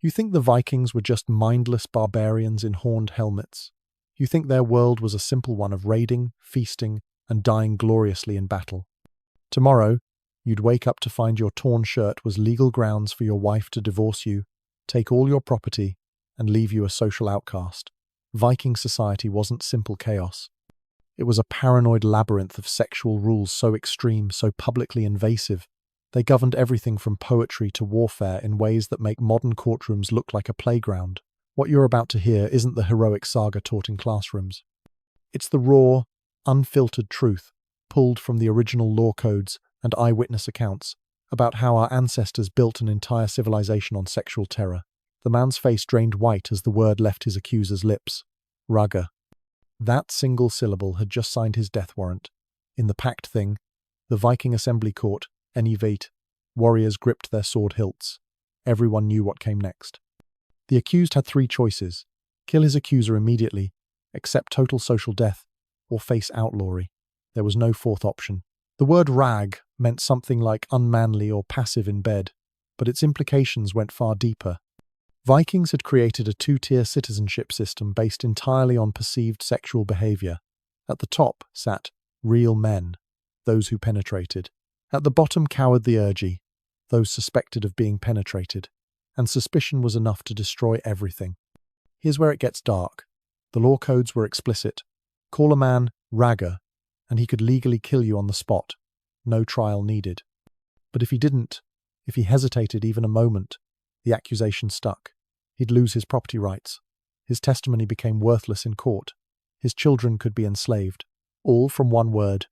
You think the Vikings were just mindless barbarians in horned helmets. You think their world was a simple one of raiding, feasting, and dying gloriously in battle. Tomorrow, you'd wake up to find your torn shirt was legal grounds for your wife to divorce you, take all your property, and leave you a social outcast. Viking society wasn't simple chaos. It was a paranoid labyrinth of sexual rules so extreme, so publicly invasive. They governed everything from poetry to warfare in ways that make modern courtrooms look like a playground. What you're about to hear isn't the heroic saga taught in classrooms. It's the raw, unfiltered truth, pulled from the original law codes and eyewitness accounts, about how our ancestors built an entire civilization on sexual terror. The man's face drained white as the word left his accuser's lips. Ragr. That single syllable had just signed his death warrant. In the packed thing, the Viking assembly court, Enivate, warriors gripped their sword hilts. Everyone knew what came next. The accused had three choices: kill his accuser immediately, accept total social death, or face outlawry. There was no fourth option. The word rag meant something like unmanly or passive in bed, but its implications went far deeper. Vikings had created a two-tier citizenship system based entirely on perceived sexual behavior. At the top sat real men, those who penetrated. At the bottom cowered the urgi, those suspected of being penetrated. And suspicion was enough to destroy everything. Here's where it gets dark. The law codes were explicit. Call a man Ragr, and he could legally kill you on the spot. No trial needed. But if he didn't, if he hesitated even a moment, the accusation stuck. He'd lose his property rights. His testimony became worthless in court. His children could be enslaved. All from one word.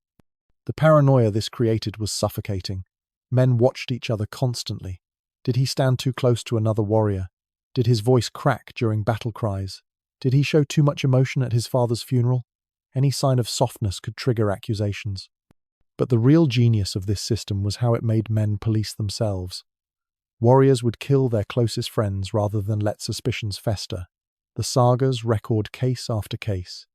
The paranoia this created was suffocating. Men watched each other constantly. Did he stand too close to another warrior? Did his voice crack during battle cries? Did he show too much emotion at his father's funeral? Any sign of softness could trigger accusations. But the real genius of this system was how it made men police themselves. Warriors would kill their closest friends rather than let suspicions fester. The sagas record case after case.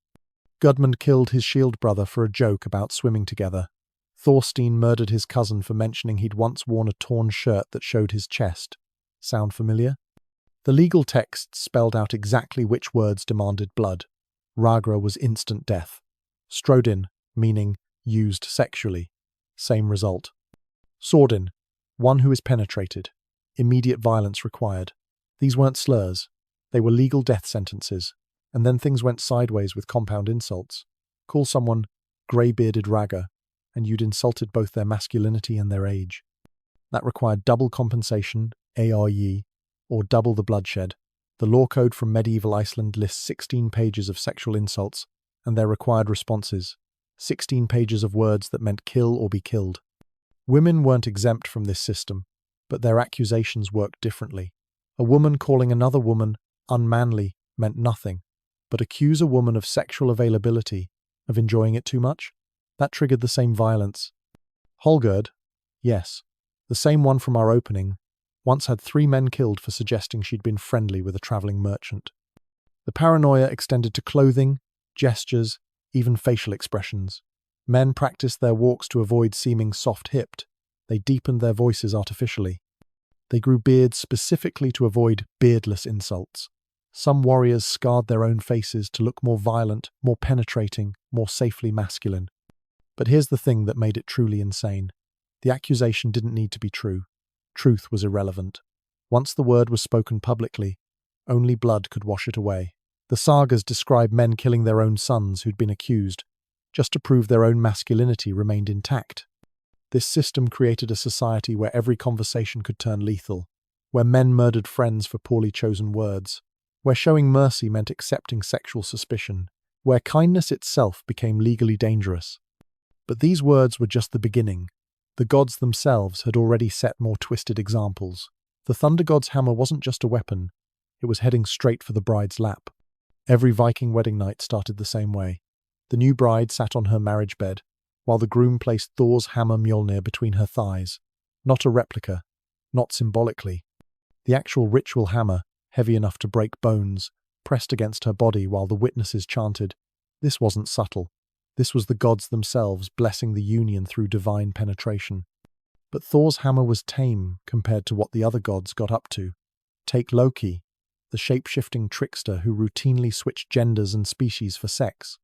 Gudmund killed his shield brother for a joke about swimming together. Thorstein murdered his cousin for mentioning he'd once worn a torn shirt that showed his chest. Sound familiar? The legal texts spelled out exactly which words demanded blood. Ragr was instant death. Strodin, meaning used sexually. Same result. Swordin, one who is penetrated. Immediate violence required. These weren't slurs. They were legal death sentences. And then things went sideways with compound insults. Call someone grey-bearded Ragr, and you'd insulted both their masculinity and their age. That required double compensation, ARY, or double the bloodshed. The law code from medieval Iceland lists 16 pages of sexual insults and their required responses, 16 pages of words that meant kill or be killed. Women weren't exempt from this system, but their accusations worked differently. A woman calling another woman unmanly meant nothing, but accuse a woman of sexual availability, of enjoying it too much? That triggered the same violence. Holgerd, yes, the same one from our opening, once had 3 men killed for suggesting she'd been friendly with a travelling merchant. The paranoia extended to clothing, gestures, even facial expressions. Men practiced their walks to avoid seeming soft-hipped. They deepened their voices artificially. They grew beards specifically to avoid beardless insults. Some warriors scarred their own faces to look more violent, more penetrating, more safely masculine. But here's the thing that made it truly insane. The accusation didn't need to be true. Truth was irrelevant. Once the word was spoken publicly, only blood could wash it away. The sagas describe men killing their own sons who'd been accused, just to prove their own masculinity remained intact. This system created a society where every conversation could turn lethal, where men murdered friends for poorly chosen words, where showing mercy meant accepting sexual suspicion, where kindness itself became legally dangerous. But these words were just the beginning. The gods themselves had already set more twisted examples. The thunder god's hammer wasn't just a weapon, it was heading straight for the bride's lap. Every Viking wedding night started the same way. The new bride sat on her marriage bed, while the groom placed Thor's hammer Mjolnir between her thighs. Not a replica, not symbolically. The actual ritual hammer, heavy enough to break bones, pressed against her body while the witnesses chanted. This wasn't subtle. This was the gods themselves blessing the union through divine penetration. But Thor's hammer was tame compared to what the other gods got up to. Take Loki, the shape-shifting trickster who routinely switched genders and species for sex.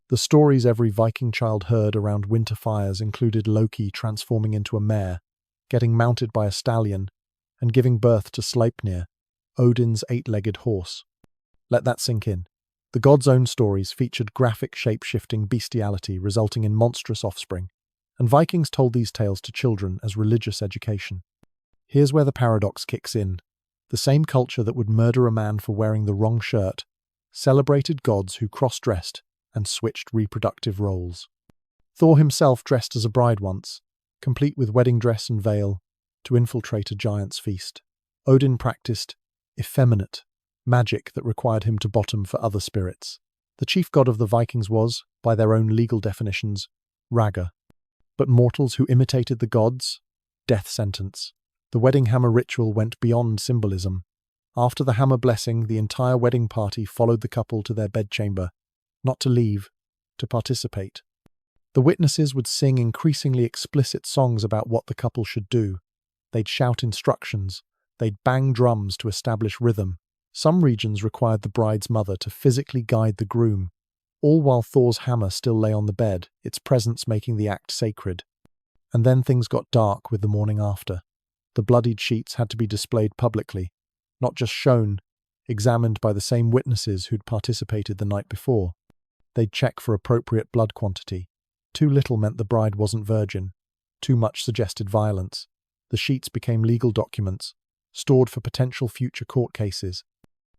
The stories every Viking child heard around winter fires included Loki transforming into a mare, getting mounted by a stallion, and giving birth to Sleipnir, Odin's eight-legged horse. Let that sink in. The gods' own stories featured graphic shape-shifting bestiality resulting in monstrous offspring, and Vikings told these tales to children as religious education. Here's where the paradox kicks in. The same culture that would murder a man for wearing the wrong shirt celebrated gods who cross-dressed and switched reproductive roles. Thor himself dressed as a bride once, complete with wedding dress and veil, to infiltrate a giant's feast. Odin practiced effeminate magic that required him to bottom for other spirits. The chief god of the Vikings was, by their own legal definitions, Ragr. But mortals who imitated the gods? Death sentence. The wedding hammer ritual went beyond symbolism. After the hammer blessing, the entire wedding party followed the couple to their bedchamber, not to leave, to participate. The witnesses would sing increasingly explicit songs about what the couple should do. They'd shout instructions. They'd bang drums to establish rhythm. Some regions required the bride's mother to physically guide the groom, all while Thor's hammer still lay on the bed, its presence making the act sacred. And then things got dark with the morning after. The bloodied sheets had to be displayed publicly, not just shown, examined by the same witnesses who'd participated the night before. They'd check for appropriate blood quantity. Too little meant the bride wasn't virgin. Too much suggested violence. The sheets became legal documents, stored for potential future court cases.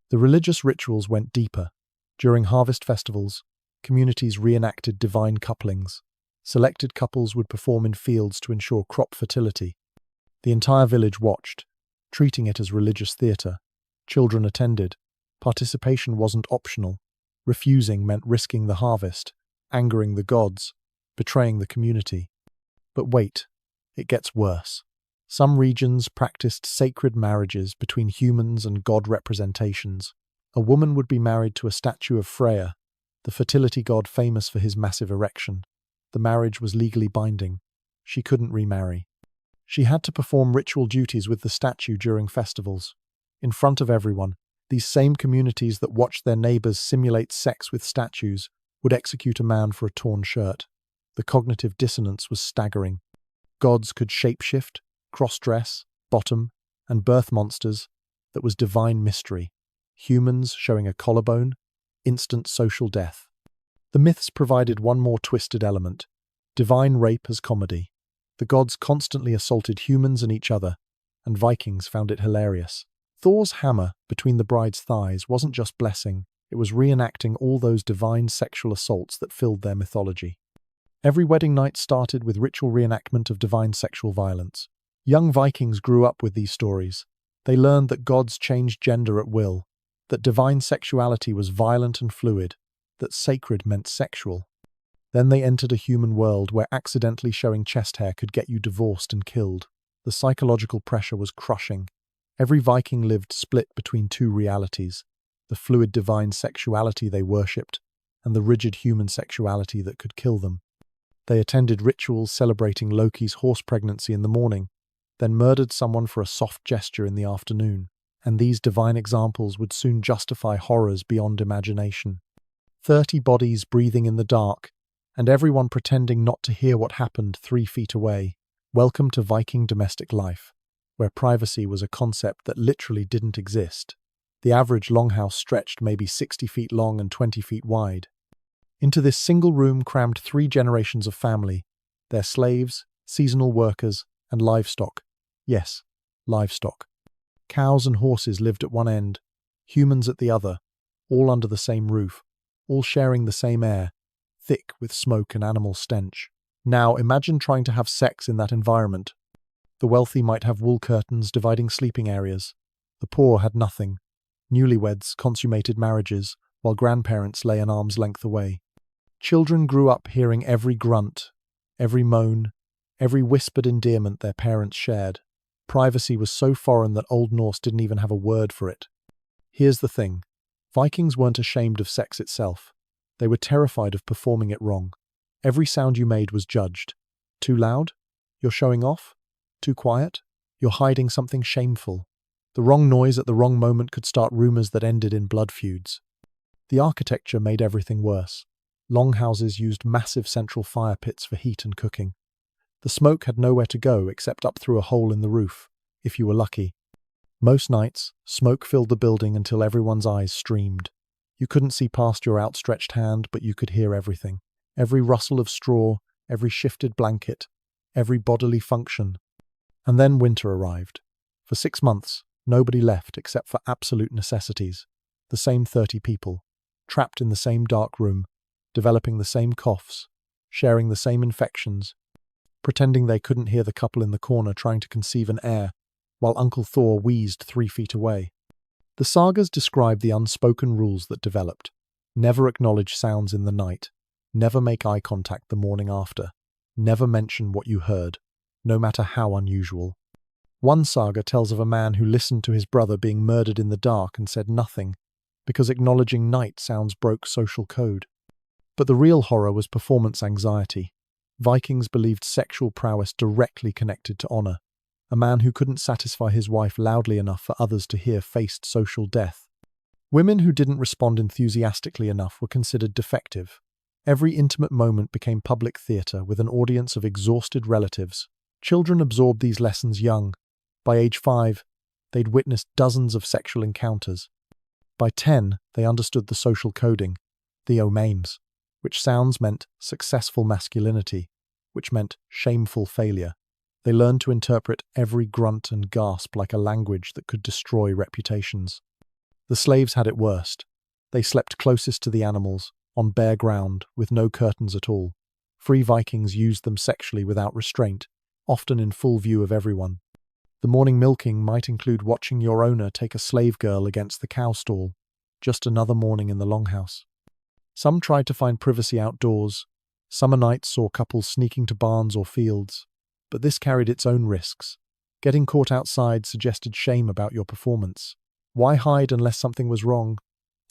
The religious rituals went deeper. During harvest festivals, communities reenacted divine couplings. Selected couples would perform in fields to ensure crop fertility. The entire village watched, treating it as religious theatre. Children attended. Participation wasn't optional. Refusing meant risking the harvest, angering the gods, betraying the community. But wait, it gets worse. Some regions practiced sacred marriages between humans and god representations. A woman would be married to a statue of Freya, the fertility god famous for his massive erection. The marriage was legally binding. She couldn't remarry. She had to perform ritual duties with the statue during festivals. In front of everyone, these same communities that watched their neighbors simulate sex with statues would execute a man for a torn shirt. The cognitive dissonance was staggering. Gods could shapeshift, cross-dress, bottom, and birth monsters. That was divine mystery. Humans showing a collarbone, instant social death. The myths provided one more twisted element: divine rape as comedy. The gods constantly assaulted humans and each other, and Vikings found it hilarious. Thor's hammer between the bride's thighs wasn't just blessing, it was reenacting all those divine sexual assaults that filled their mythology. Every wedding night started with ritual reenactment of divine sexual violence. Young Vikings grew up with these stories. They learned that gods changed gender at will, that divine sexuality was violent and fluid, that sacred meant sexual. Then they entered a human world where accidentally showing chest hair could get you divorced and killed. The psychological pressure was crushing. Every Viking lived split between two realities: the fluid divine sexuality they worshipped, and the rigid human sexuality that could kill them. They attended rituals celebrating Loki's horse pregnancy in the morning, then murdered someone for a soft gesture in the afternoon, and these divine examples would soon justify horrors beyond imagination. 30 bodies breathing in the dark, and everyone pretending not to hear what happened 3 feet away. Welcome to Viking domestic life, where privacy was a concept that literally didn't exist. The average longhouse stretched maybe 60 feet long and 20 feet wide. Into this single room crammed 3 generations of family, their slaves, seasonal workers, and livestock. Yes, livestock. Cows and horses lived at one end, humans at the other, all under the same roof, all sharing the same air, thick with smoke and animal stench. Now imagine trying to have sex in that environment. The wealthy might have wool curtains dividing sleeping areas. The poor had nothing. Newlyweds consummated marriages, while grandparents lay an arm's length away. Children grew up hearing every grunt, every moan, every whispered endearment their parents shared. Privacy was so foreign that Old Norse didn't even have a word for it. Here's the thing. Vikings weren't ashamed of sex itself. They were terrified of performing it wrong. Every sound you made was judged. Too loud? You're showing off? Too quiet? You're hiding something shameful. The wrong noise at the wrong moment could start rumors that ended in blood feuds. The architecture made everything worse. Longhouses used massive central fire pits for heat and cooking. The smoke had nowhere to go except up through a hole in the roof, if you were lucky. Most nights, smoke filled the building until everyone's eyes streamed. You couldn't see past your outstretched hand, but you could hear everything. Every rustle of straw, every shifted blanket, every bodily function. And then winter arrived. For 6 months, nobody left except for absolute necessities. The same 30 people, trapped in the same dark room, developing the same coughs, sharing the same infections, pretending they couldn't hear the couple in the corner trying to conceive an heir, while Uncle Thor wheezed 3 feet away. The sagas describe the unspoken rules that developed. Never acknowledge sounds in the night. Never make eye contact the morning after. Never mention what you heard, no matter how unusual. One saga tells of a man who listened to his brother being murdered in the dark and said nothing, because acknowledging night sounds broke social code. But the real horror was performance anxiety. Vikings believed sexual prowess directly connected to honor. A man who couldn't satisfy his wife loudly enough for others to hear faced social death. Women who didn't respond enthusiastically enough were considered defective. Every intimate moment became public theater with an audience of exhausted relatives. Children absorbed these lessons young. By age 5, they'd witnessed dozens of sexual encounters. By 10, they understood the social coding, the omames, which sounds meant successful masculinity, which meant shameful failure. They learned to interpret every grunt and gasp like a language that could destroy reputations. The slaves had it worst. They slept closest to the animals, on bare ground, with no curtains at all. Free Vikings used them sexually without restraint, often in full view of everyone. The morning milking might include watching your owner take a slave girl against the cow stall. Just another morning in the longhouse. Some tried to find privacy outdoors. Summer nights saw couples sneaking to barns or fields. But this carried its own risks. Getting caught outside suggested shame about your performance. Why hide unless something was wrong?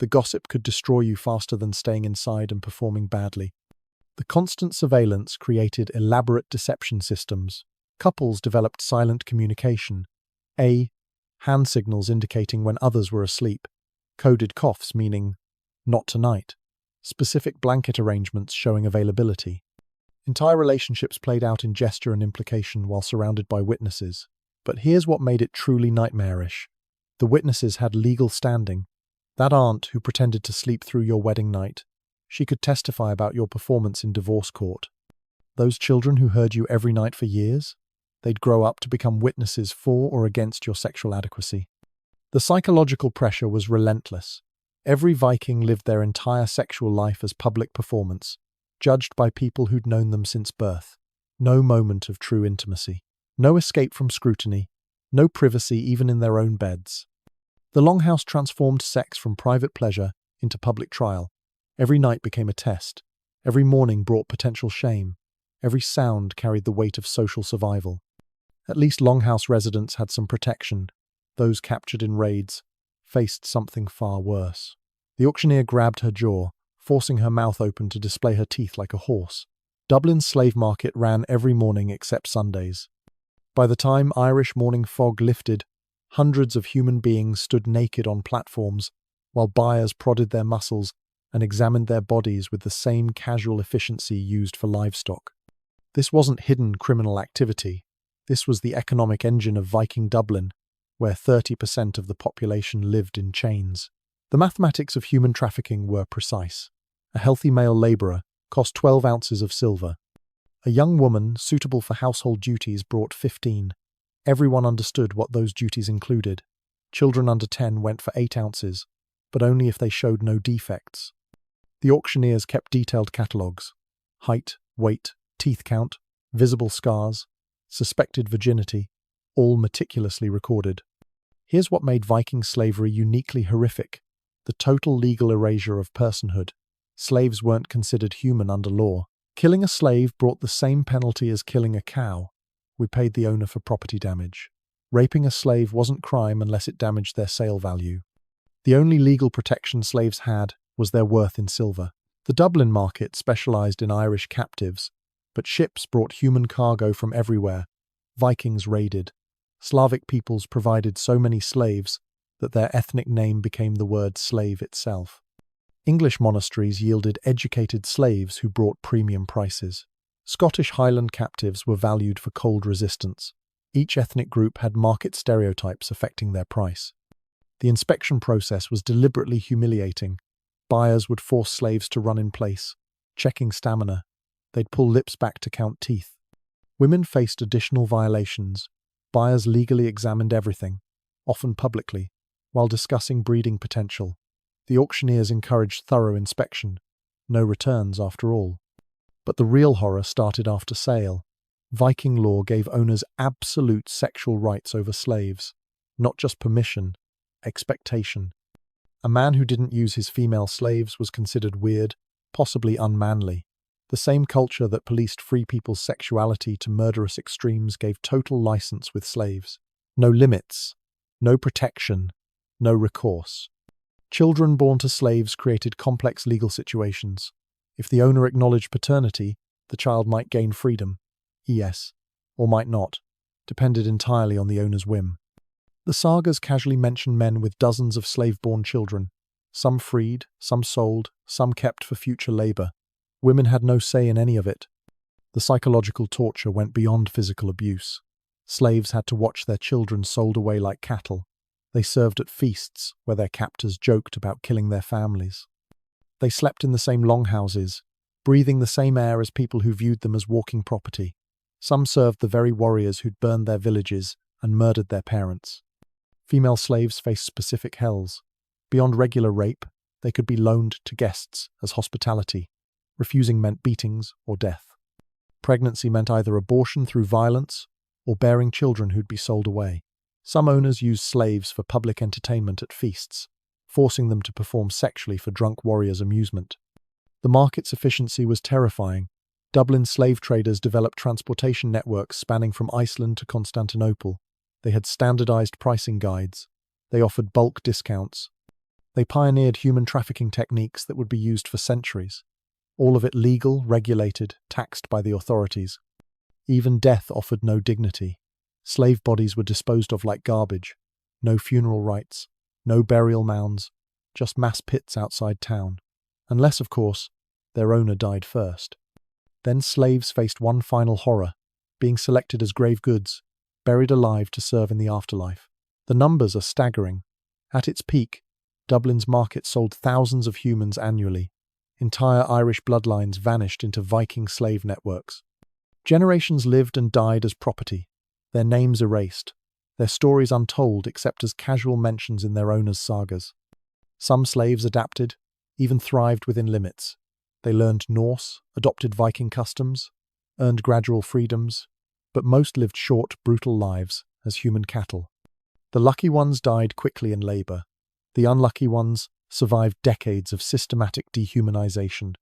The gossip could destroy you faster than staying inside and performing badly. The constant surveillance created elaborate deception systems. Couples developed silent communication. Hand signals indicating when others were asleep. Coded coughs meaning, not tonight. Specific blanket arrangements showing availability. Entire relationships played out in gesture and implication while surrounded by witnesses. But here's what made it truly nightmarish. The witnesses had legal standing. That aunt who pretended to sleep through your wedding night, she could testify about your performance in divorce court. Those children who heard you every night for years, they'd grow up to become witnesses for or against your sexual adequacy. The psychological pressure was relentless. Every Viking lived their entire sexual life as public performance, judged by people who'd known them since birth. No moment of true intimacy. No escape from scrutiny. No privacy even in their own beds. The Longhouse transformed sex from private pleasure into public trial. Every night became a test. Every morning brought potential shame. Every sound carried the weight of social survival. At least Longhouse residents had some protection. Those captured in raids faced something far worse. The auctioneer grabbed her jaw, forcing her mouth open to display her teeth like a horse. Dublin's slave market ran every morning except Sundays. By the time Irish morning fog lifted, hundreds of human beings stood naked on platforms, while buyers prodded their muscles and examined their bodies with the same casual efficiency used for livestock. This wasn't hidden criminal activity. This was the economic engine of Viking Dublin, where 30% of the population lived in chains. The mathematics of human trafficking were precise. A healthy male labourer cost 12 ounces of silver. A young woman suitable for household duties brought 15. Everyone understood what those duties included. Children under 10 went for 8 ounces, but only if they showed no defects. The auctioneers kept detailed catalogues. Height, weight, teeth count, visible scars, suspected virginity, all meticulously recorded. Here's what made Viking slavery uniquely horrific: the total legal erasure of personhood. Slaves weren't considered human under law. Killing a slave brought the same penalty as killing a cow. We paid the owner for property damage. Raping a slave wasn't crime unless it damaged their sale value. The only legal protection slaves had was their worth in silver. The Dublin market specialised in Irish captives, but ships brought human cargo from everywhere. Vikings raided. Slavic peoples provided so many slaves that their ethnic name became the word slave itself. English monasteries yielded educated slaves who brought premium prices. Scottish Highland captives were valued for cold resistance. Each ethnic group had market stereotypes affecting their price. The inspection process was deliberately humiliating. Buyers would force slaves to run in place, checking stamina. They'd pull lips back to count teeth. Women faced additional violations. Buyers legally examined everything, often publicly, while discussing breeding potential. The auctioneers encouraged thorough inspection. No returns, after all. But the real horror started after sale. Viking law gave owners absolute sexual rights over slaves. Not just permission, expectation. A man who didn't use his female slaves was considered weird, possibly unmanly. The same culture that policed free people's sexuality to murderous extremes gave total license with slaves. No limits, no protection, no recourse. Children born to slaves created complex legal situations. If the owner acknowledged paternity, the child might gain freedom. Yes, or might not, depended entirely on the owner's whim. The sagas casually mention men with dozens of slave-born children, some freed, some sold, some kept for future labor. Women had no say in any of it. The psychological torture went beyond physical abuse. Slaves had to watch their children sold away like cattle. They served at feasts where their captors joked about killing their families. They slept in the same longhouses, breathing the same air as people who viewed them as walking property. Some served the very warriors who'd burned their villages and murdered their parents. Female slaves faced specific hells. Beyond regular rape, they could be loaned to guests as hospitality. Refusing meant beatings or death. Pregnancy meant either abortion through violence or bearing children who'd be sold away. Some owners used slaves for public entertainment at feasts, forcing them to perform sexually for drunk warriors' amusement. The market's efficiency was terrifying. Dublin slave traders developed transportation networks spanning from Iceland to Constantinople. They had standardized pricing guides. They offered bulk discounts. They pioneered human trafficking techniques that would be used for centuries. All of it legal, regulated, taxed by the authorities. Even death offered no dignity. Slave bodies were disposed of like garbage. No funeral rites, no burial mounds, just mass pits outside town. Unless, of course, their owner died first. Then slaves faced one final horror, being selected as grave goods, buried alive to serve in the afterlife. The numbers are staggering. At its peak, Dublin's market sold thousands of humans annually. Entire Irish bloodlines vanished into Viking slave networks. Generations lived and died as property, their names erased, their stories untold except as casual mentions in their owners' sagas. Some slaves adapted, even thrived within limits. They learned Norse, adopted Viking customs, earned gradual freedoms, but most lived short, brutal lives as human cattle. The lucky ones died quickly in labor. The unlucky ones survived decades of systematic dehumanization,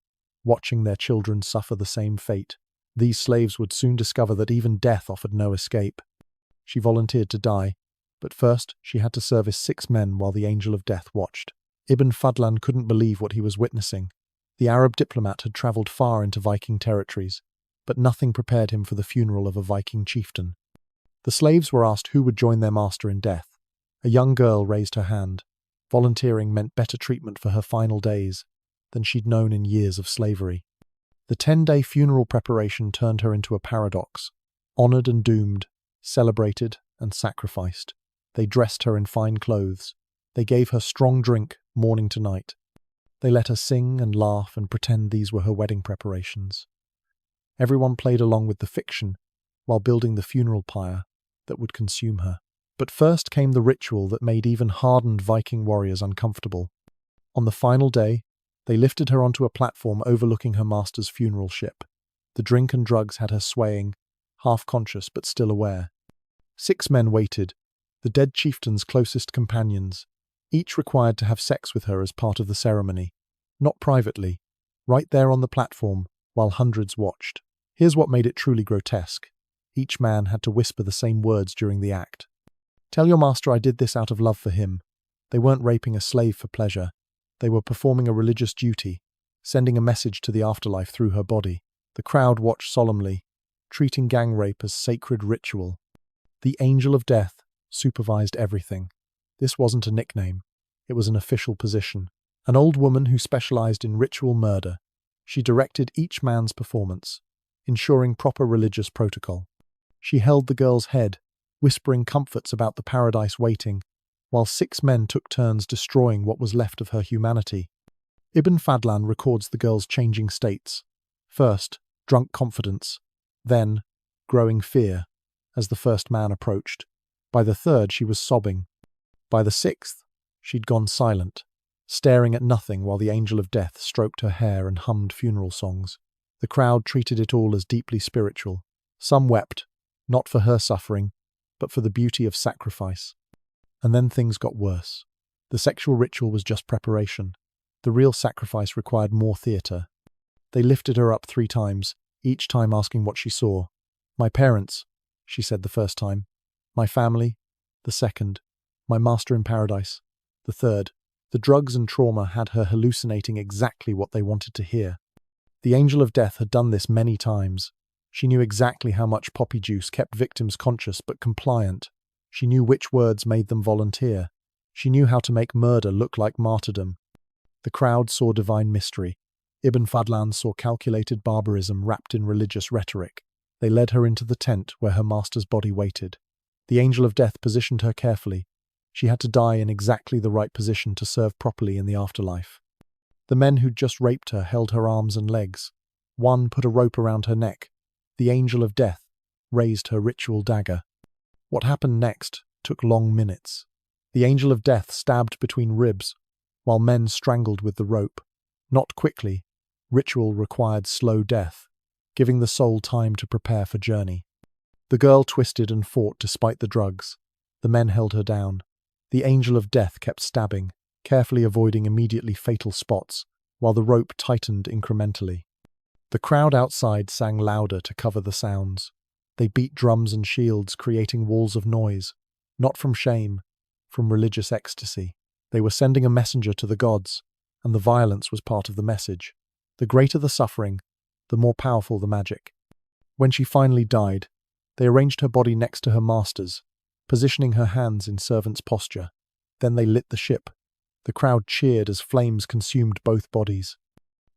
watching their children suffer the same fate. These slaves would soon discover that even death offered no escape. She volunteered to die, but first she had to service 6 men while the angel of death watched. Ibn Fadlan couldn't believe what he was witnessing. The Arab diplomat had traveled far into Viking territories, but nothing prepared him for the funeral of a Viking chieftain. The slaves were asked who would join their master in death. A young girl raised her hand. Volunteering meant better treatment for her final days than she'd known in years of slavery. The 10-day funeral preparation turned her into a paradox. Honored and doomed, celebrated and sacrificed. They dressed her in fine clothes. They gave her strong drink morning to night. They let her sing and laugh and pretend these were her wedding preparations. Everyone played along with the fiction while building the funeral pyre that would consume her. But first came the ritual that made even hardened Viking warriors uncomfortable. On the final day, they lifted her onto a platform overlooking her master's funeral ship. The drink and drugs had her swaying, half-conscious but still aware. 6 men waited, the dead chieftain's closest companions, each required to have sex with her as part of the ceremony. Not privately, right there on the platform, while hundreds watched. Here's what made it truly grotesque. Each man had to whisper the same words during the act. "Tell your master I did this out of love for him." They weren't raping a slave for pleasure. They were performing a religious duty, sending a message to the afterlife through her body. The crowd watched solemnly, treating gang rape as sacred ritual. The Angel of Death supervised everything. This wasn't a nickname. It was an official position. An old woman who specialized in ritual murder. She directed each man's performance, ensuring proper religious protocol. She held the girl's head, whispering comforts about the paradise waiting, while 6 men took turns destroying what was left of her humanity. Ibn Fadlan records the girl's changing states. First, drunk confidence. Then, growing fear, as the first man approached. By the third, she was sobbing. By the 6th, she'd gone silent, staring at nothing while the Angel of Death stroked her hair and hummed funeral songs. The crowd treated it all as deeply spiritual. Some wept, not for her suffering, but for the beauty of sacrifice. And then things got worse. The sexual ritual was just preparation. The real sacrifice required more theatre. They lifted her up 3 times, each time asking what she saw. "My parents," she said the first time. "My family," the second. "My master in paradise," the third. The drugs and trauma had her hallucinating exactly what they wanted to hear. The Angel of Death had done this many times. She knew exactly how much poppy juice kept victims conscious but compliant. She knew which words made them volunteer. She knew how to make murder look like martyrdom. The crowd saw divine mystery. Ibn Fadlan saw calculated barbarism wrapped in religious rhetoric. They led her into the tent where her master's body waited. The Angel of Death positioned her carefully. She had to die in exactly the right position to serve properly in the afterlife. The men who'd just raped her held her arms and legs. One put a rope around her neck. The Angel of Death raised her ritual dagger. What happened next took long minutes. The Angel of Death stabbed between ribs, while men strangled with the rope. Not quickly. Ritual required slow death, giving the soul time to prepare for journey. The girl twisted and fought despite the drugs. The men held her down. The Angel of Death kept stabbing, carefully avoiding immediately fatal spots, while the rope tightened incrementally. The crowd outside sang louder to cover the sounds. They beat drums and shields, creating walls of noise, not from shame, from religious ecstasy. They were sending a messenger to the gods, and the violence was part of the message. The greater the suffering, the more powerful the magic. When she finally died, they arranged her body next to her master's, positioning her hands in servant's posture. Then they lit the ship. The crowd cheered as flames consumed both bodies.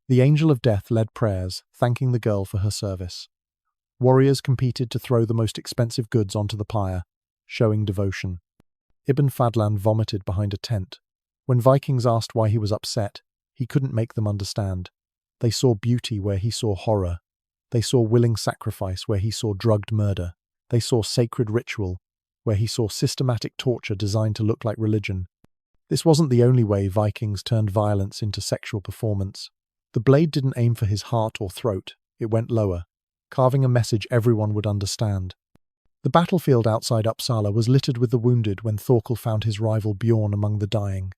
The Angel of Death led prayers, thanking the girl for her service. Warriors competed to throw the most expensive goods onto the pyre, showing devotion. Ibn Fadlan vomited behind a tent. When Vikings asked why he was upset, he couldn't make them understand. They saw beauty where he saw horror. They saw willing sacrifice where he saw drugged murder. They saw sacred ritual where he saw systematic torture designed to look like religion. This wasn't the only way Vikings turned violence into sexual performance. The blade didn't aim for his heart or throat, it went lower, carving a message everyone would understand. The battlefield outside Uppsala was littered with the wounded when Thorkel found his rival Bjorn among the dying.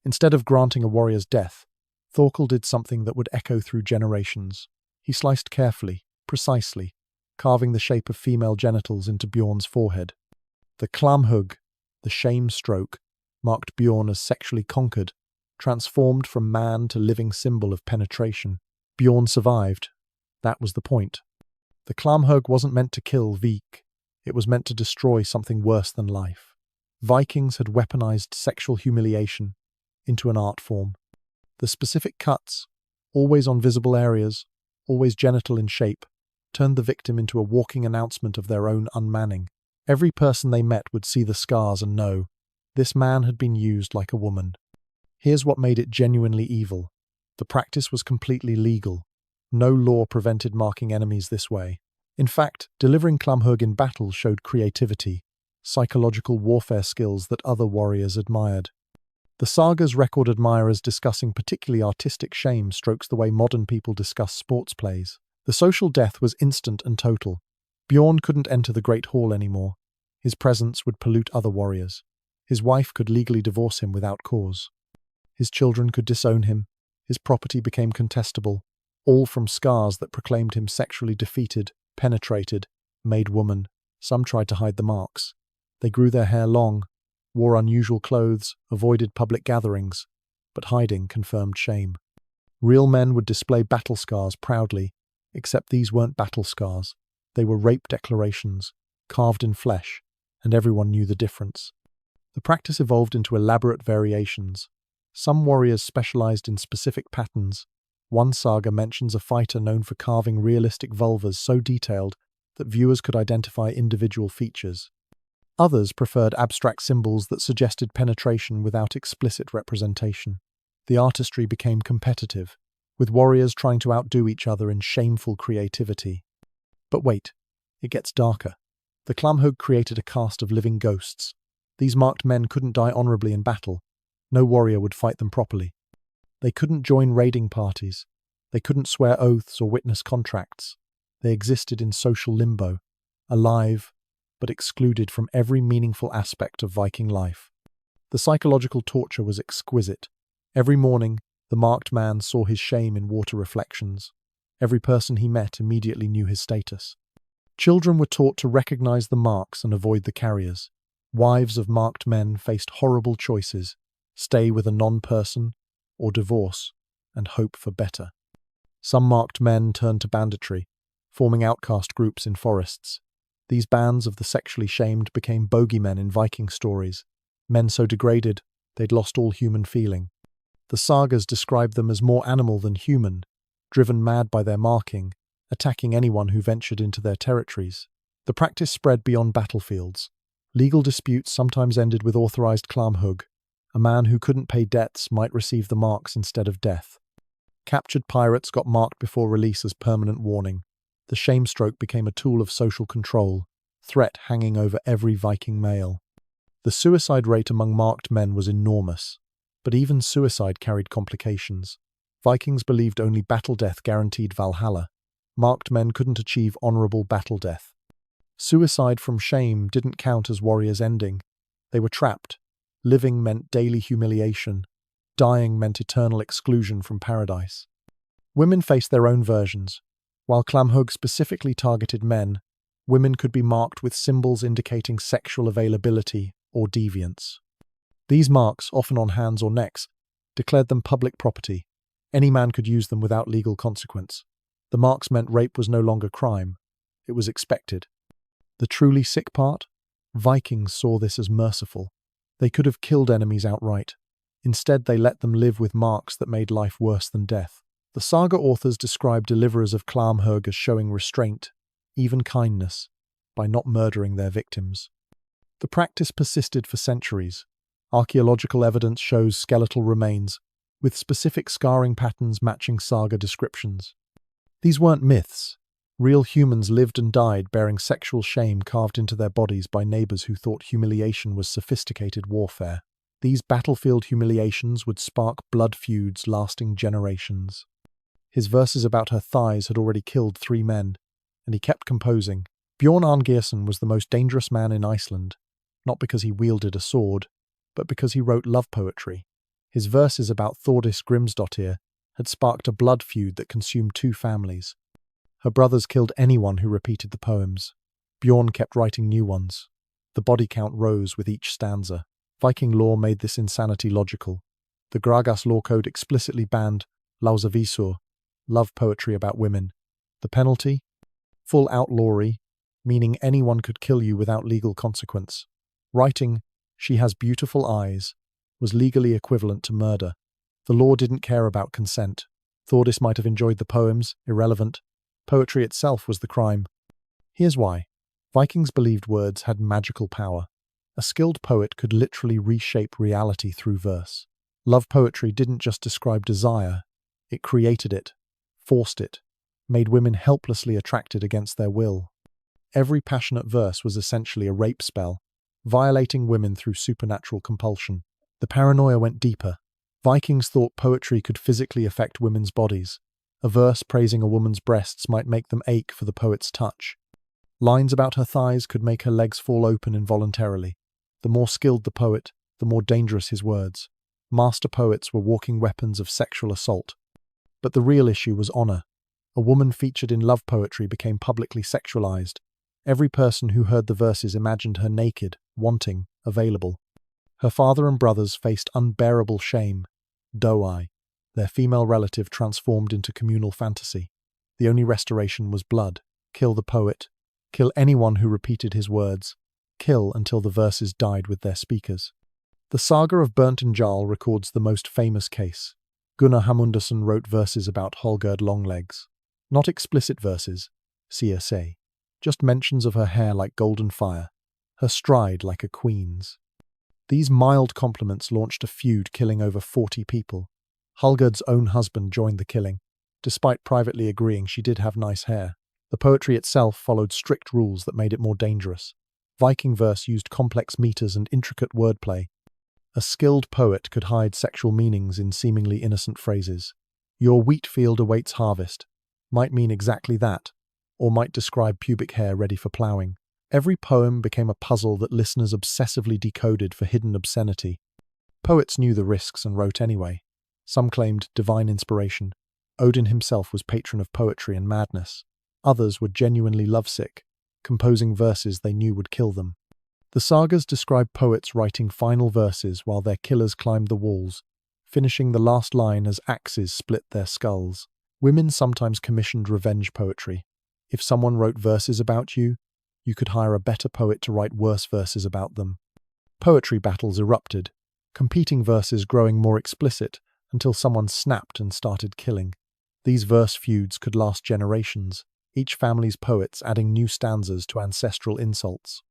Instead of granting a warrior's death, Thorkel did something that would echo through generations. He sliced carefully, precisely, carving the shape of female genitals into Bjorn's forehead. The klamhugg, the shame stroke, marked Bjorn as sexually conquered, transformed from man to living symbol of penetration. Bjorn survived. That was the point. The klamhugg wasn't meant to kill Vik. It was meant to destroy something worse than life. Vikings had weaponized sexual humiliation into an art form. The specific cuts, always on visible areas, always genital in shape, turned the victim into a walking announcement of their own unmanning. Every person they met would see the scars and know, this man had been used like a woman. Here's what made it genuinely evil. The practice was completely legal. No law prevented marking enemies this way. In fact, delivering klamhugg in battle showed creativity, psychological warfare skills that other warriors admired. The sagas record admirers discussing particularly artistic shame strokes the way modern people discuss sports plays. The social death was instant and total. Bjorn couldn't enter the Great Hall anymore. His presence would pollute other warriors. His wife could legally divorce him without cause. His children could disown him. His property became contestable, all from scars that proclaimed him sexually defeated, penetrated, made woman. Some tried to hide the marks. They grew their hair long, wore unusual clothes, avoided public gatherings, but hiding confirmed shame. Real men would display battle scars proudly, except these weren't battle scars. They were rape declarations, carved in flesh, and everyone knew the difference. The practice evolved into elaborate variations. Some warriors specialized in specific patterns. One saga mentions a fighter known for carving realistic vulvas so detailed that viewers could identify individual features. Others preferred abstract symbols that suggested penetration without explicit representation. The artistry became competitive, with warriors trying to outdo each other in shameful creativity. But wait, it gets darker. The Clamhug created a caste of living ghosts. These marked men couldn't die honorably in battle. No warrior would fight them properly. They couldn't join raiding parties. They couldn't swear oaths or witness contracts. They existed in social limbo, alive, but excluded from every meaningful aspect of Viking life. The psychological torture was exquisite. Every morning, the marked man saw his shame in water reflections. Every person he met immediately knew his status. Children were taught to recognize the marks and avoid the carriers. Wives of marked men faced horrible choices: stay with a non-person or divorce and hope for better. Some marked men turned to banditry, forming outcast groups in forests. These bands of the sexually shamed became bogeymen in Viking stories, men so degraded they'd lost all human feeling. The sagas describe them as more animal than human, driven mad by their marking, attacking anyone who ventured into their territories. The practice spread beyond battlefields. Legal disputes sometimes ended with authorized Clamhug. A man who couldn't pay debts might receive the marks instead of death. Captured pirates got marked before release as permanent warning. The shame stroke became a tool of social control, threat hanging over every Viking male. The suicide rate among marked men was enormous, but even suicide carried complications. Vikings believed only battle death guaranteed Valhalla. Marked men couldn't achieve honorable battle death. Suicide from shame didn't count as warriors' ending. They were trapped. Living meant daily humiliation. Dying meant eternal exclusion from paradise. Women faced their own versions. While Clamhug specifically targeted men, women could be marked with symbols indicating sexual availability or deviance. These marks, often on hands or necks, declared them public property. Any man could use them without legal consequence. The marks meant rape was no longer crime. It was expected. The truly sick part? Vikings saw this as merciful. They could have killed enemies outright. Instead, they let them live with marks that made life worse than death. The saga authors describe deliverers of Clamhug as showing restraint, even kindness, by not murdering their victims. The practice persisted for centuries. Archaeological evidence shows skeletal remains, with specific scarring patterns matching saga descriptions. These weren't myths. Real humans lived and died bearing sexual shame carved into their bodies by neighbors who thought humiliation was sophisticated warfare. These battlefield humiliations would spark blood feuds lasting generations. His verses about her thighs had already killed 3 men, and he kept composing. Bjorn Arngeirsson was the most dangerous man in Iceland, not because he wielded a sword, but because he wrote love poetry. His verses about Thordis Grimsdottir had sparked a blood feud that consumed 2 families. Her brothers killed anyone who repeated the poems. Bjorn kept writing new ones. The body count rose with each stanza. Viking law made this insanity logical. The Gragas law code explicitly banned lausavisur, love poetry about women. The penalty? Full outlawry, meaning anyone could kill you without legal consequence. Writing, "She has beautiful eyes," was legally equivalent to murder. The law didn't care about consent. Thordis might have enjoyed the poems, irrelevant. Poetry itself was the crime. Here's why. Vikings believed words had magical power. A skilled poet could literally reshape reality through verse. Love poetry didn't just describe desire, it created it, forced it, made women helplessly attracted against their will. Every passionate verse was essentially a rape spell, violating women through supernatural compulsion. The paranoia went deeper. Vikings thought poetry could physically affect women's bodies. A verse praising a woman's breasts might make them ache for the poet's touch. Lines about her thighs could make her legs fall open involuntarily. The more skilled the poet, the more dangerous his words. Master poets were walking weapons of sexual assault. But the real issue was honor. A woman featured in love poetry became publicly sexualized. Every person who heard the verses imagined her naked, wanting, available. Her father and brothers faced unbearable shame. Doe-eye, their female relative transformed into communal fantasy. The only restoration was blood. Kill the poet. Kill anyone who repeated his words. kill until the verses died with their speakers. The saga of Burnt and Jarl records the most famous case. Gunnar Hamundarson wrote verses about Hallgerd Longlegs. Not explicit verses, CSA, just mentions of her hair like golden fire, her stride like a queen's. These mild compliments launched a feud, killing over 40 people. Hallgerd's own husband joined the killing, despite privately agreeing she did have nice hair. The poetry itself followed strict rules that made it more dangerous. Viking verse used complex meters and intricate wordplay. A skilled poet could hide sexual meanings in seemingly innocent phrases. Your wheat field awaits harvest might mean exactly that, or might describe pubic hair ready for ploughing. Every poem became a puzzle that listeners obsessively decoded for hidden obscenity. Poets knew the risks and wrote anyway. Some claimed divine inspiration. Odin himself was patron of poetry and madness. Others were genuinely lovesick, composing verses they knew would kill them. The sagas describe poets writing final verses while their killers climbed the walls, finishing the last line as axes split their skulls. Women sometimes commissioned revenge poetry. If someone wrote verses about you, you could hire a better poet to write worse verses about them. Poetry battles erupted, competing verses growing more explicit until someone snapped and started killing. These verse feuds could last generations, each family's poets adding new stanzas to ancestral insults.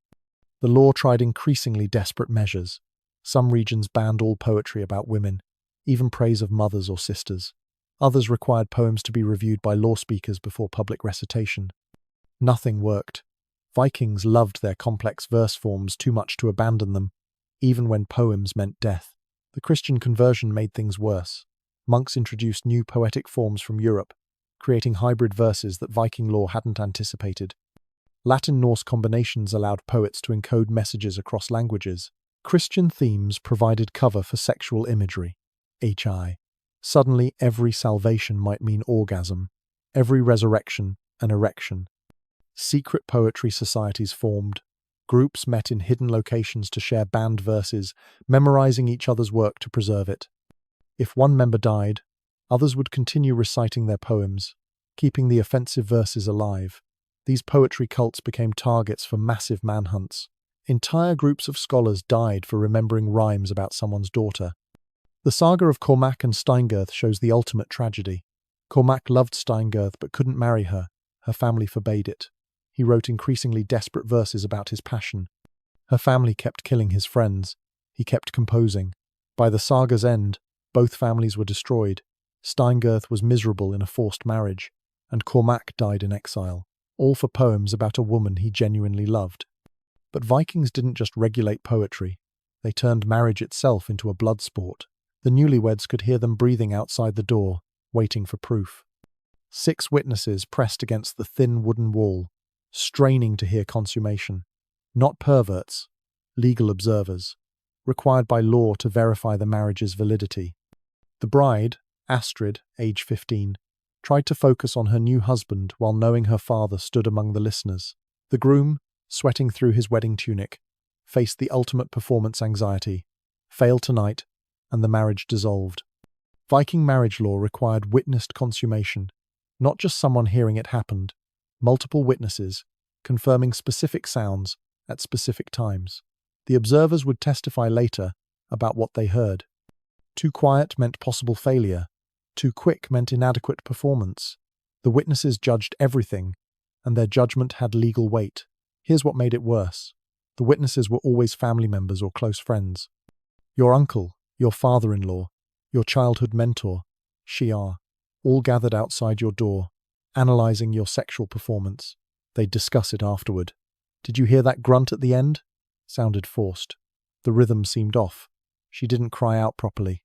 The law tried increasingly desperate measures. Some regions banned all poetry about women, even praise of mothers or sisters. Others required poems to be reviewed by law speakers before public recitation. Nothing worked. Vikings loved their complex verse forms too much to abandon them, even when poems meant death. The Christian conversion made things worse. Monks introduced new poetic forms from Europe, creating hybrid verses that Viking law hadn't anticipated. Latin-Norse combinations allowed poets to encode messages across languages. Christian themes provided cover for sexual imagery. HI. Suddenly, every salvation might mean orgasm, every resurrection an erection. Secret poetry societies formed. Groups met in hidden locations to share banned verses, memorizing each other's work to preserve it. If one member died, others would continue reciting their poems, keeping the offensive verses alive. These poetry cults became targets for massive manhunts. Entire groups of scholars died for remembering rhymes about someone's daughter. The saga of Cormac and Steingirth shows the ultimate tragedy. Cormac loved Steingirth but couldn't marry her. Her family forbade it. He wrote increasingly desperate verses about his passion. Her family kept killing his friends. He kept composing. By the saga's end, both families were destroyed. Steingirth was miserable in a forced marriage, and Cormac died in exile, all for poems about a woman he genuinely loved. But Vikings didn't just regulate poetry. They turned marriage itself into a blood sport. The newlyweds could hear them breathing outside the door, waiting for proof. 6 witnesses pressed against the thin wooden wall, straining to hear consummation. Not perverts, legal observers, required by law to verify the marriage's validity. The bride, Astrid, age 15, tried to focus on her new husband while knowing her father stood among the listeners. The groom, sweating through his wedding tunic, faced the ultimate performance anxiety, failed tonight, and the marriage dissolved. Viking marriage law required witnessed consummation, not just someone hearing it happened, multiple witnesses, confirming specific sounds at specific times. The observers would testify later about what they heard. Too quiet meant possible failure. Too quick meant inadequate performance. The witnesses judged everything, and their judgment had legal weight. Here's what made it worse. The witnesses were always family members or close friends. Your uncle, your father-in-law, your childhood mentor, Shiar, all gathered outside your door, analyzing your sexual performance. They'd discuss it afterward. Did you hear that grunt at the end? Sounded forced. The rhythm seemed off. She didn't cry out properly.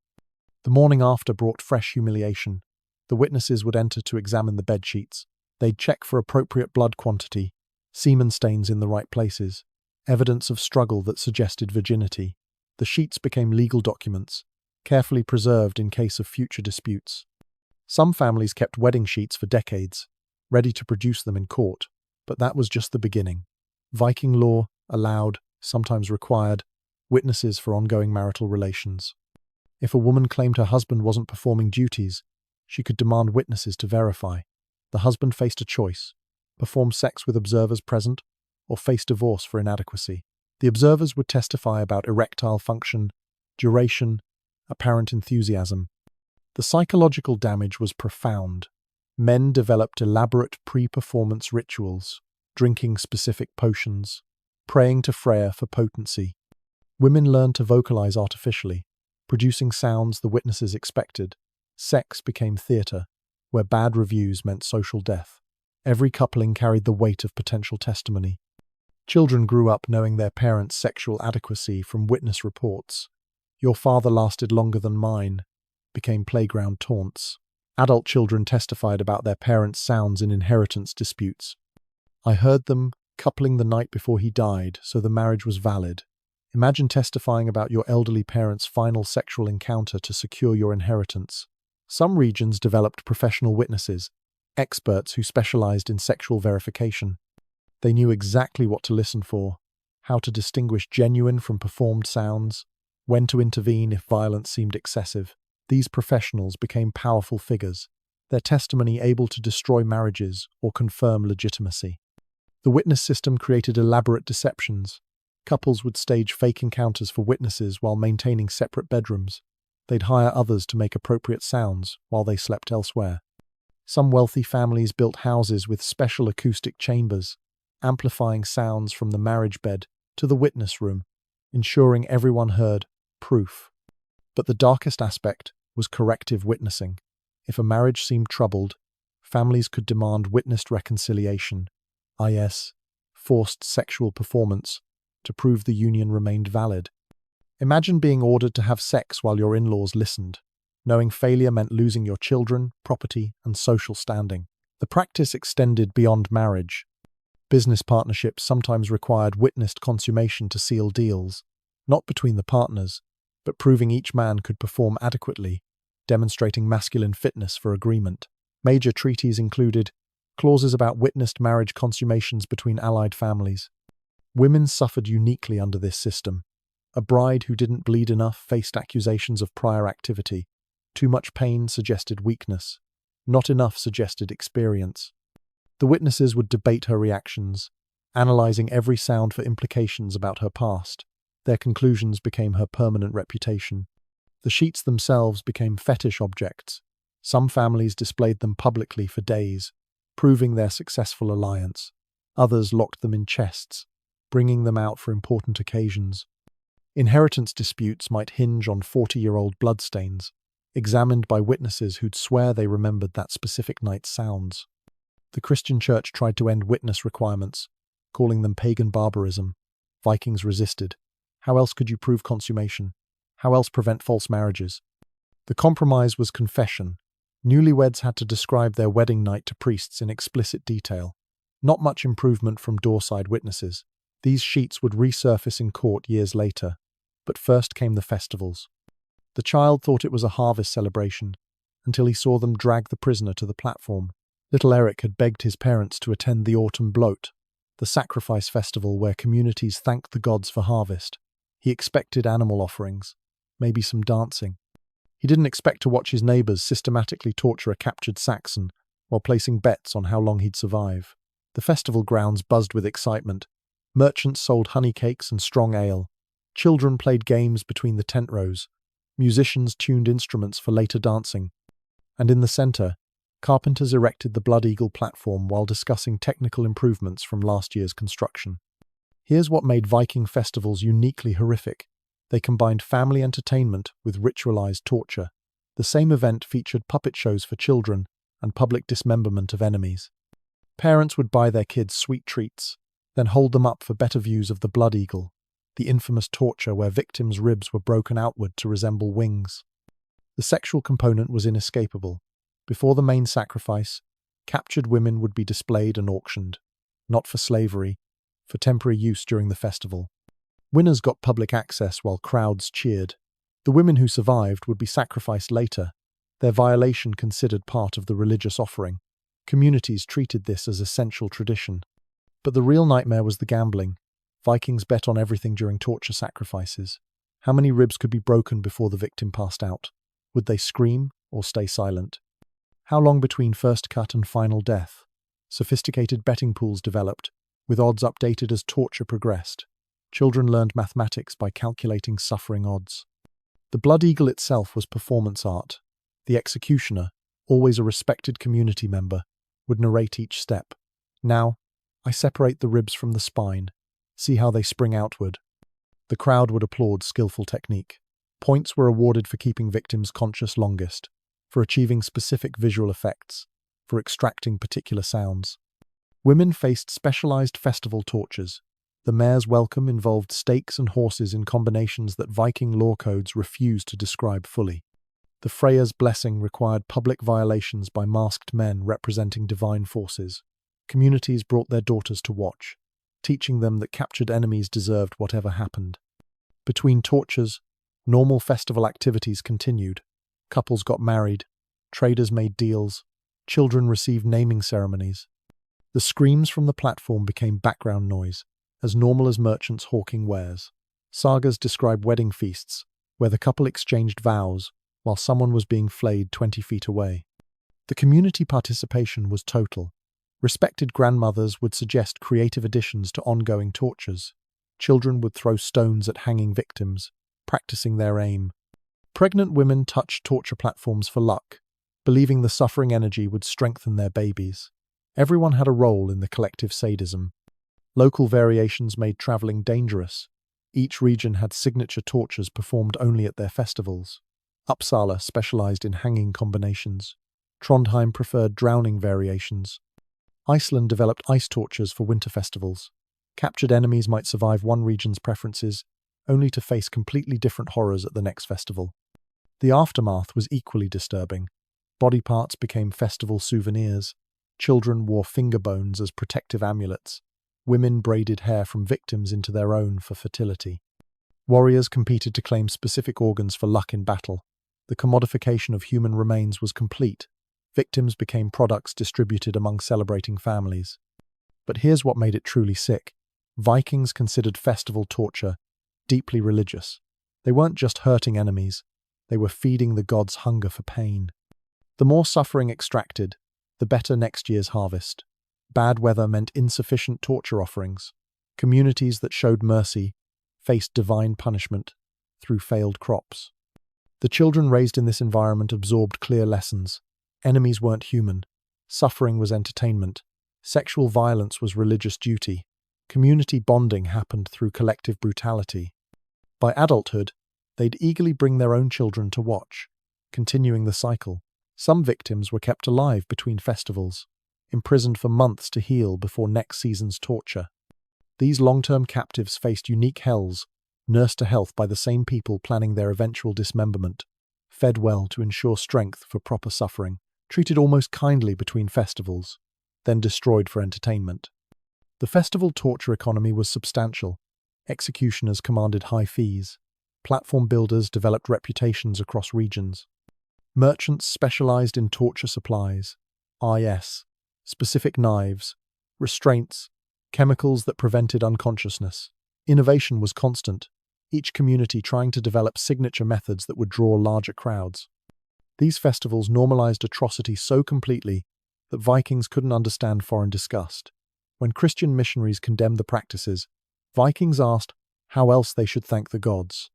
The morning after brought fresh humiliation. The witnesses would enter to examine the bed sheets. They'd check for appropriate blood quantity, semen stains in the right places, evidence of struggle that suggested virginity. The sheets became legal documents, carefully preserved in case of future disputes. Some families kept wedding sheets for decades, ready to produce them in court, but that was just the beginning. Viking law allowed, sometimes required, witnesses for ongoing marital relations. If a woman claimed her husband wasn't performing duties, she could demand witnesses to verify. The husband faced a choice: perform sex with observers present, or face divorce for inadequacy. The observers would testify about erectile function, duration, apparent enthusiasm. The psychological damage was profound. Men developed elaborate pre-performance rituals, drinking specific potions, praying to Freya for potency. Women learned to vocalize artificially, producing sounds the witnesses expected. Sex became theatre, where bad reviews meant social death. Every coupling carried the weight of potential testimony. Children grew up knowing their parents' sexual adequacy from witness reports. "Your father lasted longer than mine," became playground taunts. Adult children testified about their parents' sounds in inheritance disputes. "I heard them coupling the night before he died, so the marriage was valid." Imagine testifying about your elderly parents' final sexual encounter to secure your inheritance. Some regions developed professional witnesses, experts who specialized in sexual verification. They knew exactly what to listen for, how to distinguish genuine from performed sounds, when to intervene if violence seemed excessive. These professionals became powerful figures, their testimony able to destroy marriages or confirm legitimacy. The witness system created elaborate deceptions. Couples would stage fake encounters for witnesses while maintaining separate bedrooms. They'd hire others to make appropriate sounds while they slept elsewhere. Some wealthy families built houses with special acoustic chambers, amplifying sounds from the marriage bed to the witness room, ensuring everyone heard proof. But the darkest aspect was corrective witnessing. If a marriage seemed troubled, families could demand witnessed reconciliation, i.e., forced sexual performance, to prove the union remained valid. Imagine being ordered to have sex while your in-laws listened, knowing failure meant losing your children, property, and social standing. The practice extended beyond marriage. Business partnerships sometimes required witnessed consummation to seal deals, not between the partners, but proving each man could perform adequately, demonstrating masculine fitness for agreement. Major treaties included clauses about witnessed marriage consummations between allied families. Women suffered uniquely under this system. A bride who didn't bleed enough faced accusations of prior activity. Too much pain suggested weakness. Not enough suggested experience. The witnesses would debate her reactions, analyzing every sound for implications about her past. Their conclusions became her permanent reputation. The sheets themselves became fetish objects. Some families displayed them publicly for days, proving their successful alliance. Others locked them in chests, bringing them out for important occasions. Inheritance disputes might hinge on 40-year-old bloodstains, examined by witnesses who'd swear they remembered that specific night's sounds. The Christian Church tried to end witness requirements, calling them pagan barbarism. Vikings resisted. How else could you prove consummation? How else prevent false marriages? The compromise was confession. Newlyweds had to describe their wedding night to priests in explicit detail. Not much improvement from doorside witnesses. These sheets would resurface in court years later. But first came the festivals. The child thought it was a harvest celebration, until he saw them drag the prisoner to the platform. Little Eric had begged his parents to attend the autumn bloat, the sacrifice festival where communities thanked the gods for harvest. He expected animal offerings, maybe some dancing. He didn't expect to watch his neighbors systematically torture a captured Saxon while placing bets on how long he'd survive. The festival grounds buzzed with excitement. Merchants sold honey cakes and strong ale. Children played games between the tent rows. Musicians tuned instruments for later dancing. And in the center, carpenters erected the Blood Eagle platform while discussing technical improvements from last year's construction. Here's what made Viking festivals uniquely horrific. They combined family entertainment with ritualized torture. The same event featured puppet shows for children and public dismemberment of enemies. Parents would buy their kids sweet treats, then hold them up for better views of the Blood Eagle, the infamous torture where victims' ribs were broken outward to resemble wings. The sexual component was inescapable. Before the main sacrifice, captured women would be displayed and auctioned, not for slavery, for temporary use during the festival. Winners got public access while crowds cheered. The women who survived would be sacrificed later, their violation considered part of the religious offering. Communities treated this as essential tradition. But the real nightmare was the gambling. Vikings bet on everything during torture sacrifices. How many ribs could be broken before the victim passed out? Would they scream or stay silent? How long between first cut and final death? Sophisticated betting pools developed, with odds updated as torture progressed. Children learned mathematics by calculating suffering odds. The blood eagle itself was performance art. The executioner, always a respected community member, would narrate each step. Now, I separate the ribs from the spine. See how they spring outward. The crowd would applaud skillful technique. Points were awarded for keeping victims conscious longest, for achieving specific visual effects, for extracting particular sounds. Women faced specialized festival tortures. The mayor's welcome involved stakes and horses in combinations that Viking law codes refused to describe fully. The Freya's blessing required public violations by masked men representing divine forces. Communities brought their daughters to watch, teaching them that captured enemies deserved whatever happened. Between tortures, normal festival activities continued. Couples got married, traders made deals, children received naming ceremonies. The screams from the platform became background noise, as normal as merchants hawking wares. Sagas describe wedding feasts, where the couple exchanged vows while someone was being flayed 20 feet away. The community participation was total. Respected grandmothers would suggest creative additions to ongoing tortures. Children would throw stones at hanging victims, practicing their aim. Pregnant women touched torture platforms for luck, believing the suffering energy would strengthen their babies. Everyone had a role in the collective sadism. Local variations made traveling dangerous. Each region had signature tortures performed only at their festivals. Uppsala specialized in hanging combinations. Trondheim preferred drowning variations. Iceland developed ice tortures for winter festivals. Captured enemies might survive one region's preferences, only to face completely different horrors at the next festival. The aftermath was equally disturbing. Body parts became festival souvenirs. Children wore finger bones as protective amulets. Women braided hair from victims into their own for fertility. Warriors competed to claim specific organs for luck in battle. The commodification of human remains was complete. Victims became products distributed among celebrating families. But here's what made it truly sick. Vikings considered festival torture deeply religious. They weren't just hurting enemies, they were feeding the gods' hunger for pain. The more suffering extracted, the better next year's harvest. Bad weather meant insufficient torture offerings. Communities that showed mercy faced divine punishment through failed crops. The children raised in this environment absorbed clear lessons. Enemies weren't human. Suffering was entertainment. Sexual violence was religious duty. Community bonding happened through collective brutality. By adulthood, they'd eagerly bring their own children to watch, continuing the cycle. Some victims were kept alive between festivals, imprisoned for months to heal before next season's torture. These long-term captives faced unique hells, nursed to health by the same people planning their eventual dismemberment, fed well to ensure strength for proper suffering, treated almost kindly between festivals, then destroyed for entertainment. The festival torture economy was substantial. Executioners commanded high fees. Platform builders developed reputations across regions. Merchants specialized in torture supplies, specific knives, restraints, chemicals that prevented unconsciousness. Innovation was constant, each community trying to develop signature methods that would draw larger crowds. These festivals normalized atrocity so completely that Vikings couldn't understand foreign disgust. When Christian missionaries condemned the practices, Vikings asked how else they should thank the gods.